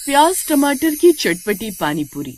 प्याज टमाटर की चटपटी पानी पूरी।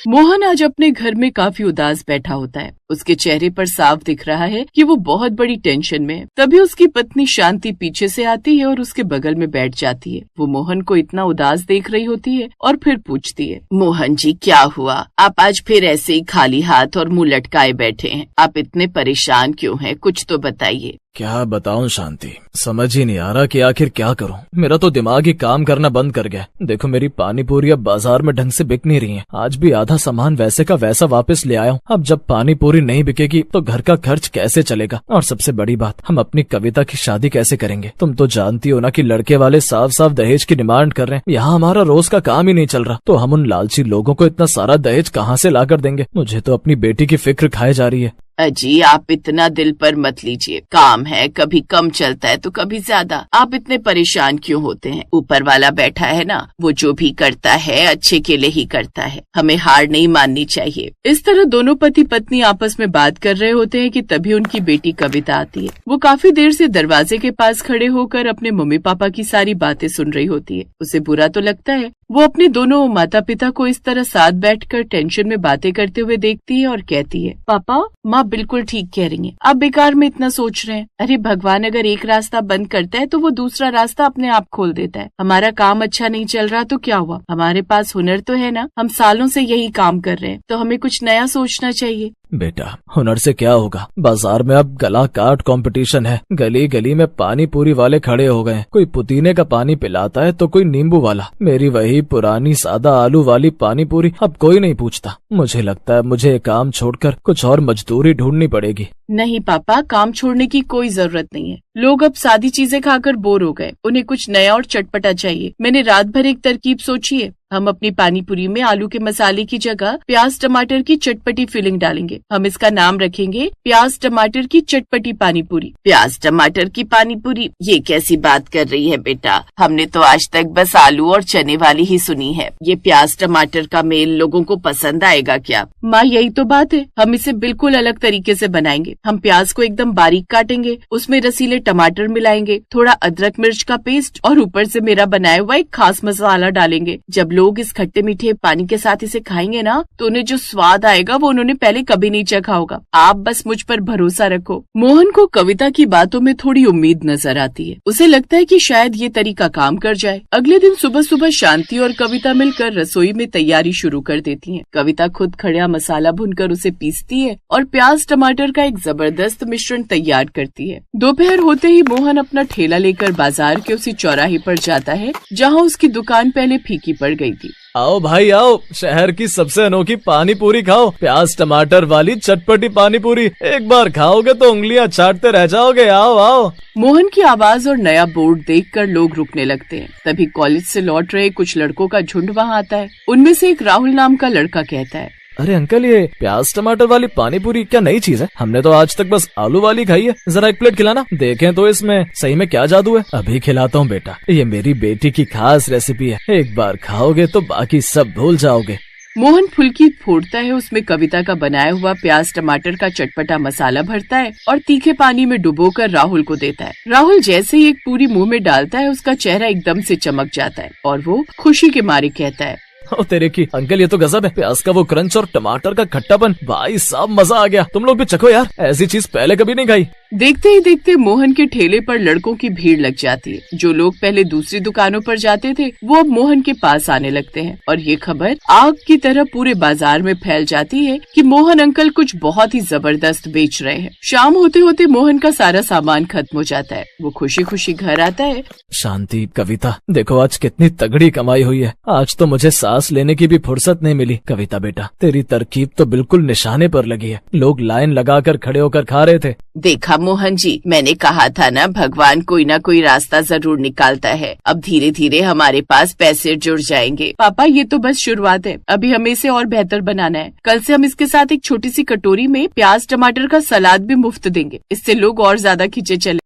मोहन आज अपने घर में काफी उदास बैठा होता है। उसके चेहरे पर साफ दिख रहा है कि वो बहुत बड़ी टेंशन में है। तभी उसकी पत्नी शांति पीछे से आती है और उसके बगल में बैठ जाती है। वो मोहन को इतना उदास देख रही होती है और फिर पूछती है, मोहन जी क्या हुआ? आप आज फिर ऐसे ही खाली हाथ और मुंह लटकाए बैठे हैं। आप इतने परेशान क्यों हैं? कुछ तो बताइए। क्या बताऊं शांति, समझ ही नहीं आ रहा कि आखिर क्या करूं। मेरा तो दिमाग ही काम करना बंद कर गया। देखो मेरी पानी पूरी अब बाजार में ढंग से बिक नहीं रही है। आज भी आधा सामान वैसे का वैसा वापस ले आया हूं। अब जब पानी पूरी नहीं बिकेगी तो घर का खर्च कैसे चलेगा? और सबसे बड़ी बात, हम अपनी कविता की शादी कैसे करेंगे? तुम तो जानती हो ना कि लड़के वाले साफ साफ दहेज की डिमांड कर रहे हैं। यहाँ हमारा रोज का काम ही नहीं चल रहा, तो हम उन लालची लोगों को इतना सारा दहेज कहाँ से ला कर देंगे? मुझे तो अपनी बेटी की फिक्र खाए जा रही है। अजी आप इतना दिल पर मत लीजिए। काम है, कभी कम चलता है तो कभी ज्यादा। आप इतने परेशान क्यों होते हैं? ऊपर वाला बैठा है ना, वो जो भी करता है अच्छे के लिए ही करता है। हमें हार नहीं माननी चाहिए। इस तरह दोनों पति पत्नी आपस में बात कर रहे होते हैं कि तभी उनकी बेटी कविता आती है। वो काफी देर से दरवाजे के पास खड़े होकर अपने मम्मी पापा की सारी बातें सुन रही होती है। उसे बुरा तो लगता है। वो अपने दोनों माता पिता को इस तरह साथ बैठकर टेंशन में बातें करते हुए देखती है और कहती है, पापा माँ बिल्कुल ठीक कह रही हैं। आप बेकार में इतना सोच रहे हैं। अरे भगवान अगर एक रास्ता बंद करता है तो वो दूसरा रास्ता अपने आप खोल देता है। हमारा काम अच्छा नहीं चल रहा तो क्या हुआ? हमारे पास हुनर तो है ना। हम सालों से यही काम कर रहे हैं, तो हमें कुछ नया सोचना चाहिए। बेटा हुनर से क्या होगा? बाजार में अब गला काट कंपटीशन है। गली गली में पानी पूरी वाले खड़े हो गए। कोई पुदीने का पानी पिलाता है तो कोई नींबू वाला। मेरी वही पुरानी सादा आलू वाली पानी पूरी अब कोई नहीं पूछता। मुझे लगता है मुझे काम छोड़कर कुछ और मजदूरी ढूंढनी पड़ेगी। नहीं पापा, काम छोड़ने की कोई जरूरत नहीं है। लोग अब सादी चीजें खाकर बोर हो गए। उन्हें कुछ नया और चटपटा चाहिए। मैंने रात भर एक तरकीब सोची है। हम अपनी पानी पूरी में आलू के मसाले की जगह प्याज टमाटर की चटपटी फिलिंग डालेंगे। हम इसका नाम रखेंगे प्याज टमाटर की चटपटी पानी पूरी। प्याज टमाटर की पानी पूरी, ये कैसी बात कर रही है बेटा? हमने तो आज तक बस आलू और चने वाली ही सुनी है। ये प्याज टमाटर का मेल लोगों को पसंद आएगा क्या? माँ यही तो बात है। हम इसे बिल्कुल अलग तरीके से बनाएंगे। हम प्याज को एकदम बारीक काटेंगे, उसमें रसीले टमाटर मिलाएंगे, थोड़ा अदरक मिर्च का पेस्ट और ऊपर से मेरा बनाया हुआ एक खास मसाला डालेंगे। जब लोग इस खट्टे मीठे पानी के साथ इसे खाएंगे ना, तो उन्हें जो स्वाद आएगा वो उन्होंने पहले कभी नहीं चखा होगा। आप बस मुझ पर भरोसा रखो। मोहन को कविता की बातों में थोड़ी उम्मीद नजर आती है। उसे लगता है कि शायद ये तरीका काम कर जाए। अगले दिन सुबह सुबह शांति और कविता मिलकर रसोई में तैयारी शुरू कर देती हैं। कविता खुद खड़ा मसाला भूनकर उसे पीसती है और प्याज टमाटर का एक जबरदस्त मिश्रण तैयार करती है। दोपहर होते ही मोहन अपना ठेला लेकर बाजार के उसी चौराहे पर जाता है जहाँ उसकी दुकान पहले फीकी पड़ गई थी। आओ भाई आओ, शहर की सबसे अनोखी पानी पूरी खाओ। प्याज टमाटर वाली चटपटी पानी पूरी। एक बार खाओगे तो उंगलियां चाटते रह जाओगे। आओ आओ। मोहन की आवाज और नया बोर्ड देखकर लोग रुकने लगते हैं। तभी कॉलेज से लौट रहे कुछ लड़कों का झुंड वहाँ आता है। उनमें से एक राहुल नाम का लड़का कहता है, अरे अंकल ये प्याज टमाटर वाली पानी पूरी क्या नई चीज है? हमने तो आज तक बस आलू वाली खाई है। जरा एक प्लेट खिलाना, देखें तो इसमें सही में क्या जादू है। अभी खिलाता हूँ बेटा, ये मेरी बेटी की खास रेसिपी है। एक बार खाओगे तो बाकी सब भूल जाओगे। मोहन फुल्की फोड़ता है, उसमें कविता का बनाया हुआ प्याज टमाटर का चटपटा मसाला भरता है और तीखे पानी में डुबोकर राहुल को देता है। राहुल जैसे ही एक पूरी मुंह में डालता है, उसका चेहरा एकदम से चमक जाता है और वो खुशी के मारे कहता है, ओ तेरे की अंकल ये तो गजब है। प्याज का वो क्रंच और टमाटर का खट्टापन, भाई साहब मजा आ गया। तुम लोग भी चखो यार, ऐसी चीज पहले कभी नहीं खाई। देखते ही देखते मोहन के ठेले पर लड़कों की भीड़ लग जाती है। जो लोग पहले दूसरी दुकानों पर जाते थे वो अब मोहन के पास आने लगते हैं और ये खबर आग की तरह पूरे बाजार में फैल जाती है कि मोहन अंकल कुछ बहुत ही जबरदस्त बेच रहे हैं। शाम होते होते मोहन का सारा सामान खत्म हो जाता है। वो खुशी खुशी घर आता है। शांति कविता देखो आज कितनी तगड़ी कमाई हुई है। आज तो मुझे सांस लेने की भी फुर्सत नहीं मिली। कविता बेटा तेरी तरकीब तो बिल्कुल निशाने पर लगी है। लोग लाइन लगाकर खड़े होकर खा रहे थे। देखा मोहन जी, मैंने कहा था ना, भगवान कोई ना कोई रास्ता जरूर निकालता है। अब धीरे धीरे हमारे पास पैसे जुड़ जाएंगे। पापा ये तो बस शुरुआत है, अभी हमें इसे और बेहतर बनाना है। कल से हम इसके साथ एक छोटी सी कटोरी में प्याज टमाटर का सलाद भी मुफ्त देंगे। इससे लोग और ज्यादा खींचे चले।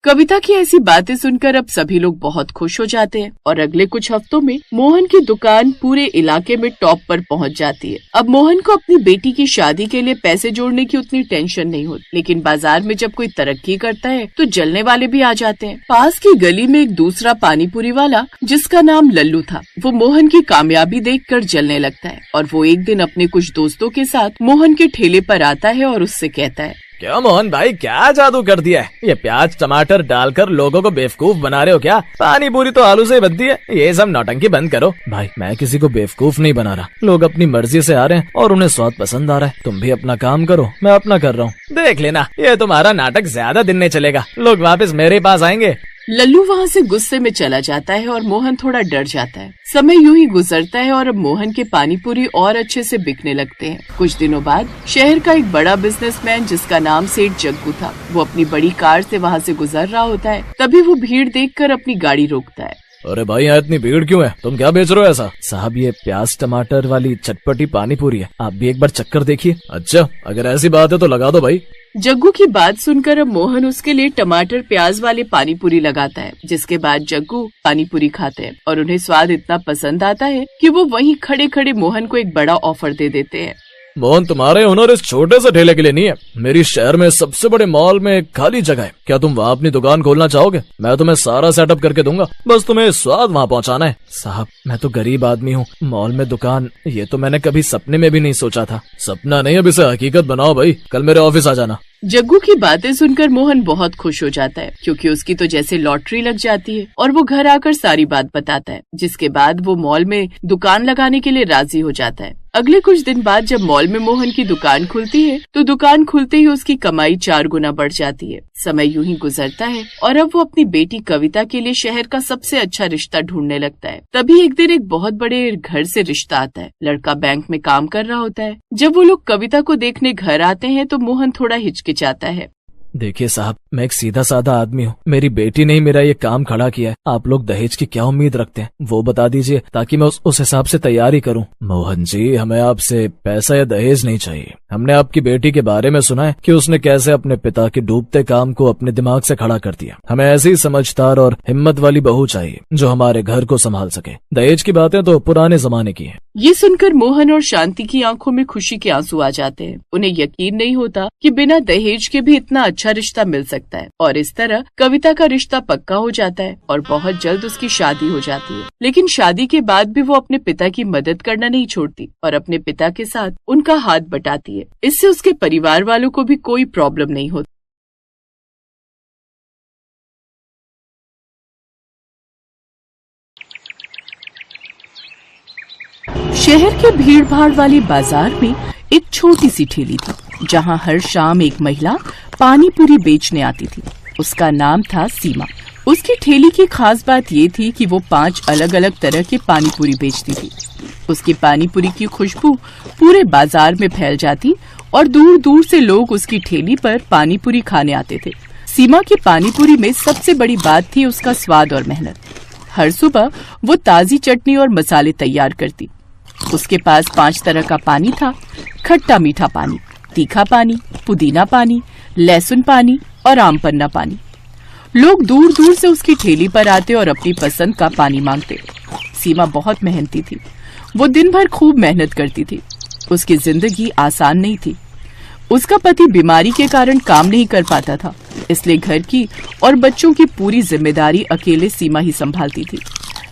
कविता की ऐसी बातें सुनकर अब सभी लोग बहुत खुश हो जाते हैं और अगले कुछ हफ्तों में मोहन की दुकान पूरे इलाके में टॉप पर पहुंच जाती है। अब मोहन को अपनी बेटी की शादी के लिए पैसे जोड़ने की उतनी टेंशन नहीं होती, लेकिन बाजार में जब कोई तरक्की करता है तो जलने वाले भी आ जाते हैं। पास की गली में एक दूसरा पानीपुरी वाला, जिसका नाम लल्लू था, वो मोहन की कामयाबी देखकर जलने लगता है और वो एक दिन अपने कुछ दोस्तों के साथ मोहन के ठेले पर आता है और उससे कहता है, क्या मोहन भाई, क्या जादू कर दिया है? ये प्याज टमाटर डालकर लोगों को बेवकूफ बना रहे हो क्या? पानी पूरी तो आलू से ही बनती है। ये सब नौटंकी बंद करो। भाई मैं किसी को बेवकूफ नहीं बना रहा, लोग अपनी मर्जी से आ रहे हैं और उन्हें स्वाद पसंद आ रहा है। तुम भी अपना काम करो, मैं अपना कर रहा हूँ। देख लेना, ये तुम्हारा नाटक ज्यादा दिन नहीं चलेगा, लोग वापस मेरे पास आएंगे। लल्लू वहाँ से गुस्से में चला जाता है और मोहन थोड़ा डर जाता है। समय यूं ही गुजरता है और अब मोहन के पानीपुरी और अच्छे से बिकने लगते हैं। कुछ दिनों बाद शहर का एक बड़ा बिजनेसमैन, जिसका नाम सेठ जग्गू था, वो अपनी बड़ी कार से वहाँ से गुजर रहा होता है। तभी वो भीड़ देखकर अपनी गाड़ी रोकता है। अरे भाई, यहाँ इतनी भीड़ क्यों है? तुम क्या बेच रहे हो ऐसा? साहब, ये प्याज टमाटर वाली चटपटी पानी पूरी है, आप भी एक बार चक्कर देखिए। अच्छा, अगर ऐसी बात है तो लगा दो भाई। जग्गू की बात सुनकर अब मोहन उसके लिए टमाटर प्याज वाले पानीपुरी लगाता है, जिसके बाद जग्गू पानीपुरी खाते हैं और उन्हें स्वाद इतना पसंद आता है कि वो वहीं खड़े खड़े मोहन को एक बड़ा ऑफर दे देते हैं। मोहन, तुम्हारे हुनर इस छोटे से ठेले के लिए नहीं है। मेरी शहर में सबसे बड़े मॉल में खाली जगह है, क्या तुम वहाँ अपनी दुकान खोलना चाहोगे? मैं तुम्हें सारा सेटअप करके दूंगा, बस तुम्हें स्वाद वहाँ पहुँचाना है। साहब, मैं तो गरीब आदमी हूँ, मॉल में दुकान ये तो मैंने कभी सपने में भी नहीं सोचा था। सपना नहीं, अब इसे हकीकत बनाओ भाई, कल मेरे ऑफिस आ जाना। जग्गू की बातें सुनकर मोहन बहुत खुश हो जाता है, क्योंकि उसकी तो जैसे लॉटरी लग जाती है और वो घर आकर सारी बात बताता है, जिसके बाद वो मॉल में दुकान लगाने के लिए राजी हो जाता है। अगले कुछ दिन बाद जब मॉल में मोहन की दुकान खुलती है तो दुकान खुलते ही उसकी कमाई 4 गुना बढ़ जाती है। समय यूं ही गुजरता है और अब वो अपनी बेटी कविता के लिए शहर का सबसे अच्छा रिश्ता ढूंढने लगता है। तभी एक दिन एक बहुत बड़े घर से रिश्ता आता है। लड़का बैंक में काम कर रहा होता है। जब वो लोग कविता को देखने घर आते हैं तो मोहन थोड़ा हिचकिचाता है। देखिए साहब, मैं एक सीधा साधा आदमी हूँ, मेरी बेटी ने ही मेरा ये काम खड़ा किया है। आप लोग दहेज की क्या उम्मीद रखते हैं, वो बता दीजिए ताकि मैं उस हिसाब से तैयारी करूँ। मोहन जी, हमें आपसे पैसा या दहेज नहीं चाहिए। हमने आपकी बेटी के बारे में सुना है कि उसने कैसे अपने पिता के डूबते काम को अपने दिमाग से खड़ा कर दिया। हमें ऐसी समझदार और हिम्मत वाली बहू चाहिए जो हमारे घर को संभाल सके। दहेज की बातें तो पुराने जमाने की है। ये सुनकर मोहन और शांति की आंखों में खुशी के आंसू आ जाते हैं। उन्हें यकीन नहीं होता कि बिना दहेज के भी इतना अच्छा रिश्ता मिल सकता है और इस तरह कविता का रिश्ता पक्का हो जाता है और बहुत जल्द उसकी शादी हो जाती है। लेकिन शादी के बाद भी वो अपने पिता की मदद करना नहीं छोड़ती और अपने पिता के साथ उनका हाथ बटाती है। इससे उसके परिवार वालों को भी कोई प्रॉब्लम नहीं होती। शहर के भीड़ भाड़ वाली बाजार में एक छोटी सी ठेली थी, जहां हर शाम एक महिला पानी पूरी बेचने आती थी। उसका नाम था सीमा। उसकी ठेली की खास बात ये थी कि वो 5 अलग अलग तरह के पानी पूरी बेचती थी। उसकी पानी पूरी की खुशबू पूरे बाजार में फैल जाती और दूर दूर से लोग उसकी ठेली पर पानी पूरी खाने आते थे। सीमा की पानी पूरी में सबसे बड़ी बात थी उसका स्वाद और मेहनत। हर सुबह वो ताजी चटनी और मसाले तैयार करती। उसके पास 5 तरह का पानी था, खट्टा मीठा पानी, तीखा पानी, पुदीना पानी, लहसुन पानी और आम पन्ना पानी। लोग दूर दूर से उसकी ठेली पर आते और अपनी पसंद का पानी मांगते। सीमा बहुत मेहनती थी। वो दिन भर खूब मेहनत करती थी। उसकी जिंदगी आसान नहीं थी। उसका पति बीमारी के कारण काम नहीं कर पाता था, इसलिए घर की और बच्चों की पूरी जिम्मेदारी अकेले सीमा ही संभालती थी।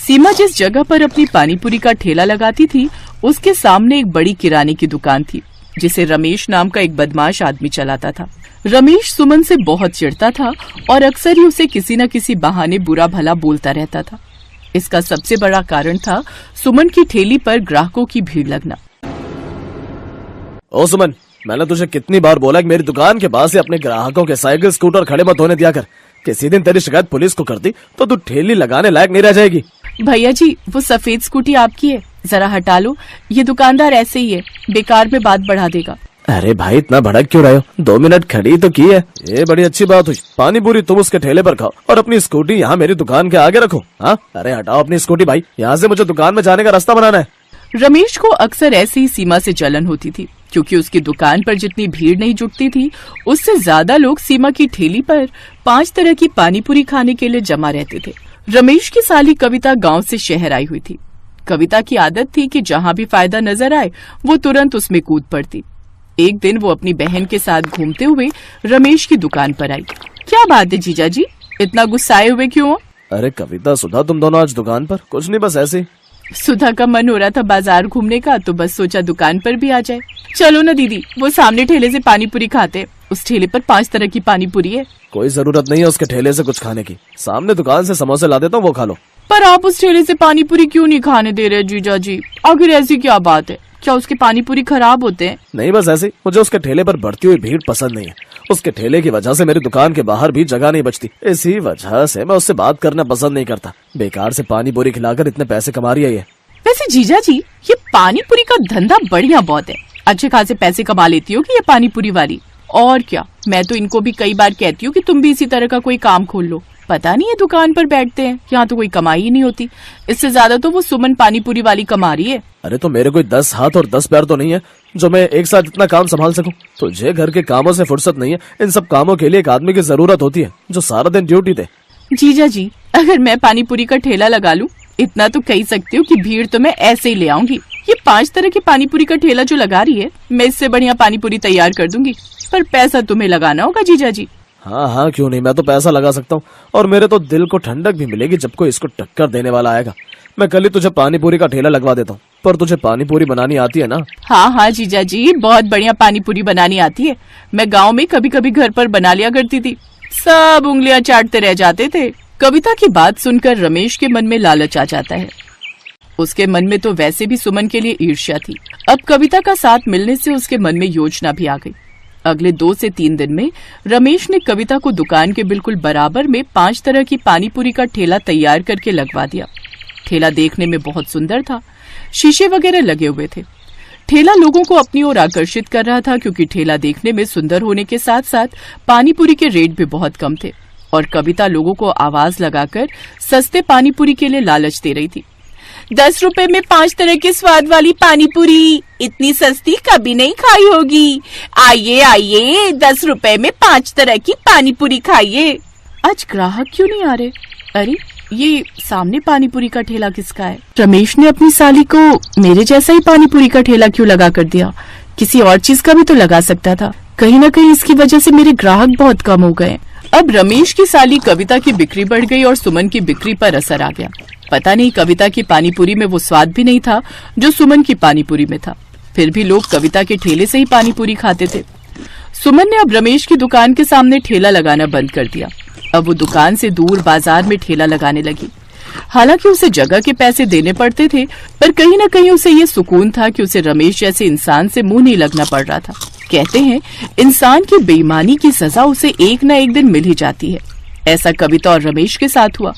सीमा जिस जगह पर अपनी पानीपुरी का ठेला लगाती थी, उसके सामने एक बड़ी किराने की दुकान थी, जिसे रमेश नाम का एक बदमाश आदमी चलाता था। रमेश सुमन से बहुत चिढ़ता था और अक्सर ही उसे किसी न किसी बहाने बुरा भला बोलता रहता था। इसका सबसे बड़ा कारण था सुमन की ठेली पर ग्राहकों की भीड़ लगना। ओ सुमन, मैंने तुझे कितनी बार बोला कि मेरी दुकान के पास से अपने ग्राहकों के साइकिल स्कूटर खड़े मत होने दिया कर। किसी दिन तेरी शिकायत पुलिस को कर दी तो तू ठेली लगाने लायक नहीं रह जाएगी। भैया जी, वो सफेद स्कूटी आपकी है, जरा हटा लो। ये दुकानदार ऐसे ही है, बेकार में बात बढ़ा देगा। अरे भाई, इतना भड़क क्यों रहे हो? 2 मिनट खड़ी तो की है। ये बड़ी अच्छी बात हुई। पानी पूरी तुम उसके ठेले पर खाओ और अपनी स्कूटी यहाँ मेरी दुकान के आगे रखो। हाँ, अरे हटाओ अपनी स्कूटी भाई, यहाँ से मुझे दुकान में जाने का रास्ता बनाना है। रमेश को अक्सर ऐसी ही सीमा से जलन होती थी, क्योंकि उसकी दुकान पर जितनी भीड़ नहीं जुटती थी, उससे ज्यादा लोग सीमा की ठेली पर 5 तरह की पानीपुरी खाने के लिए जमा रहते थे। रमेश की साली कविता गांव से शहर आई हुई थी। कविता की आदत थी कि जहां भी फायदा नजर आए वो तुरंत उसमें कूद पड़ती। एक दिन वो अपनी बहन के साथ घूमते हुए रमेश की दुकान पर आई। क्या बात है जीजा जी, इतना गुस्साए हुए क्यों हो? अरे कविता, सुधा, तुम दोनों आज दुकान पर? कुछ नहीं, बस ऐसे ही। सुधा का मन हो रहा था बाजार घूमने का, तो बस सोचा दुकान पर भी आ जाए। चलो ना दीदी, वो सामने ठेले से पानीपुरी खाते। उस ठेले पर 5 तरह की पानीपुरी है। कोई जरूरत नहीं है उसके ठेले से कुछ खाने की। सामने दुकान से समोसे ला देता हूँ, वो खा लो। पर आप उस ठेले से पानीपुरी क्यों नहीं खाने दे रहे जीजा जी? आखिर ऐसी क्या बात है? क्या उसके पानीपुरी खराब होते हैं? नहीं, बस ऐसे ही। मुझे उसके ठेले पर बढ़ती हुई भीड़ पसंद नहीं है। उसके ठेले की वजह से मेरी दुकान के बाहर भी जगह नहीं बचती। इसी वजह से मैं उससे बात करना पसंद नहीं करता। बेकार से पानीपुरी खिलाकर इतने पैसे कमा रही है ये। वैसे जीजा जी, ये पानीपुरी का धंधा बढ़िया बहुत है। अच्छे खासे पैसे कमा लेती हो कि ये पानीपुरी वाली। और क्या, मैं तो इनको भी कई बार कहती हूँ कि तुम भी इसी तरह का कोई काम खोल लो। पता नहीं है दुकान पर बैठते हैं, यहाँ तो कोई कमाई ही नहीं होती। इससे ज्यादा तो वो सुमन पानीपुरी वाली कमा रही है। अरे तो मेरे कोई 10 हाथ और 10 पैर तो नहीं है जो मैं एक साथ इतना काम संभाल सकूं। तुझे घर के कामों से फुर्सत नहीं है। इन सब कामों के लिए एक आदमी की जरूरत होती है जो सारा दिन ड्यूटी दे। जीजा जी, अगर मैं पानीपुरी का ठेला लगा लूं, इतना तो कह सकती हूँ कि भीड़ तो मैं ऐसे ही ले आऊंगी। ये 5 तरह की पानीपुरी का ठेला जो लगा रही है, मैं इससे बढ़िया पानीपुरी तैयार कर दूंगी। पर पैसा तुम्हें लगाना होगा जीजा जी। हाँ हाँ, क्यों नहीं, मैं तो पैसा लगा सकता हूँ। और मेरे तो दिल को ठंडक भी मिलेगी जब कोई इसको टक्कर देने वाला आएगा। मैं कल ही तुझे पानीपुरी का ठेला लगवा देता हूँ। पर तुझे पानीपुरी बनानी आती है ना? हाँ हाँ जीजा जी, बहुत बढ़िया पानीपुरी बनानी आती है। मैं गाँव में कभी कभी घर पर बना लिया करती थी। सब उंगलियां चाटते रह जाते थे। कविता की बात सुनकर रमेश के मन में लालच आ जाता है। उसके मन में तो वैसे भी सुमन के लिए ईर्ष्या थी। अब कविता का साथ मिलने से उसके मन में योजना भी आ गई। अगले 2 से 3 दिन में रमेश ने कविता को दुकान के बिल्कुल बराबर में 5 तरह की पानीपुरी का ठेला तैयार करके लगवा दिया। ठेला देखने में बहुत सुंदर था। शीशे वगैरह लगे हुए थे। ठेला लोगों को अपनी ओर आकर्षित कर रहा था, क्योंकि ठेला देखने में सुंदर होने के साथ साथ पानीपुरी के रेट भी बहुत कम थे। और कविता लोगों को आवाज लगाकर सस्ते पानीपुरी के लिए लालच दे रही थी। 10 रुपए में 5 तरह के स्वाद वाली पानीपुरी, इतनी सस्ती कभी नहीं खाई होगी। आइए आइए, 10 रुपए में 5 तरह की पानीपुरी खाइए। आज ग्राहक क्यों नहीं आ रहे? अरे, ये सामने पानीपुरी का ठेला किसका है? रमेश ने अपनी साली को मेरे जैसा ही पानीपुरी का ठेला क्यों लगा कर दिया? किसी और चीज का भी तो लगा सकता था। कहीं न कहीं इसकी वजह से मेरे ग्राहक बहुत कम हो गए। अब रमेश की साली कविता की बिक्री बढ़ गई और सुमन की बिक्री पर असर आ गया। पता नहीं कविता की पानीपुरी में वो स्वाद भी नहीं था जो सुमन की पानीपुरी में था। फिर भी लोग कविता के ठेले से ही पानीपुरी खाते थे। सुमन ने अब रमेश की दुकान के सामने ठेला लगाना बंद कर दिया। अब वो दुकान से दूर बाजार में ठेला लगाने लगी। हालांकि उसे जगह के पैसे देने पड़ते थे, पर कहीं न कहीं उसे ये सुकून था कि उसे रमेश जैसे इंसान से मुंह नहीं लगना पड़ रहा था। कहते हैं, इंसान की बेईमानी की सजा उसे एक न एक दिन मिल ही जाती है। ऐसा कविता और रमेश के साथ हुआ।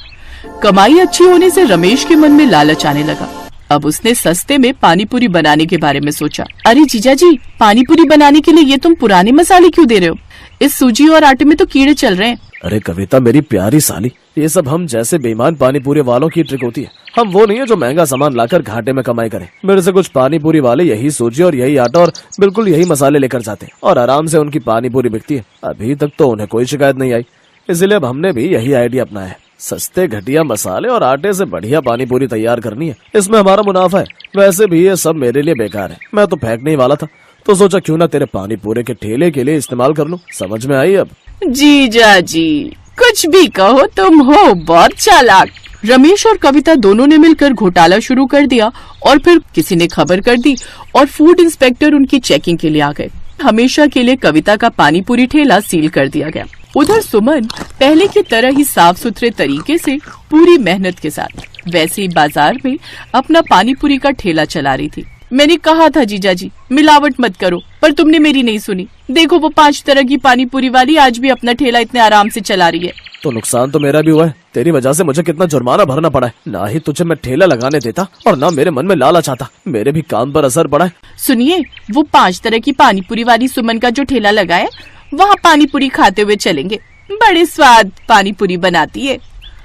कमाई अच्छी होने से रमेश के मन में लालच आने लगा। अब उसने सस्ते में पानीपुरी बनाने के बारे में सोचा। अरे जीजा जी, पानीपुरी बनाने के लिए ये तुम पुराने मसाले क्यों दे रहे हो? इस सूजी और आटे में तो कीड़े चल रहे हैं। अरे कविता, मेरी प्यारी साली, ये सब हम जैसे बेईमान पानीपुरी वालों की ट्रिक होती है। हम वो नहीं है जो महंगा सामान लाकर घाटे में कमाई करें। मेरे से कुछ पानीपुरी वाले यही सूजी और यही आटा और बिल्कुल यही मसाले लेकर जाते हैं और आराम से उनकी पानीपुरी बिकती है। अभी तक तो उन्हें कोई शिकायत नहीं आई। इसलिए अब हमने भी यही आइडिया अपनाया है। सस्ते घटिया मसाले और आटे से बढ़िया पानीपुरी तैयार करनी है। इसमें हमारा मुनाफा है। वैसे भी ये सब मेरे लिए बेकार है। मैं तो फेंकने ही वाला था, तो सोचा क्यों ना तेरे पानीपुरी के ठेले के लिए इस्तेमाल कर लूं। समझ में आई अब? जीजा जी, कुछ भी कहो, तुम हो बहुत चालाक। रमेश और कविता दोनों ने मिलकर घोटाला शुरू कर दिया और फिर किसी ने खबर कर दी और फूड इंस्पेक्टर उनकी चेकिंग के लिए आ गए। हमेशा के लिए कविता का पानीपुरी ठेला सील कर दिया गया। उधर सुमन पहले की तरह ही साफ सुथरे तरीके से पूरी मेहनत के साथ वैसे ही बाजार में अपना पानीपुरी का ठेला चला रही थी। मैंने कहा था जीजा जी, मिलावट मत करो, पर तुमने मेरी नहीं सुनी। देखो, वो 5 तरह की पानीपुरी वाली आज भी अपना ठेला इतने आराम से चला रही है। तो नुकसान तो मेरा भी हुआ है। तेरी वजह से मुझे कितना जुर्माना भरना पड़ा है। ना ही तुझे मैं ठेला लगाने देता और ना मेरे मन में लालच आता। मेरे भी काम पर असर पड़ा है। सुनिए, वो 5 तरह की पानीपुरी वाली सुमन का जो ठेला लगा है, वहाँ पानीपुरी खाते हुए चलेंगे। बड़े स्वाद पानीपुरी बनाती है।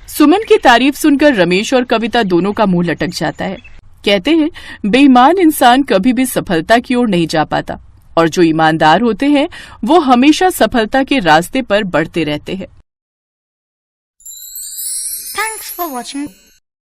सुमन की तारीफ सुनकर रमेश और कविता दोनों का मुंह लटक जाता है। कहते हैं बेईमान इंसान कभी भी सफलता की ओर नहीं जा पाता और जो ईमानदार होते हैं वो हमेशा सफलता के रास्ते पर बढ़ते रहते हैं। Thanks for watching.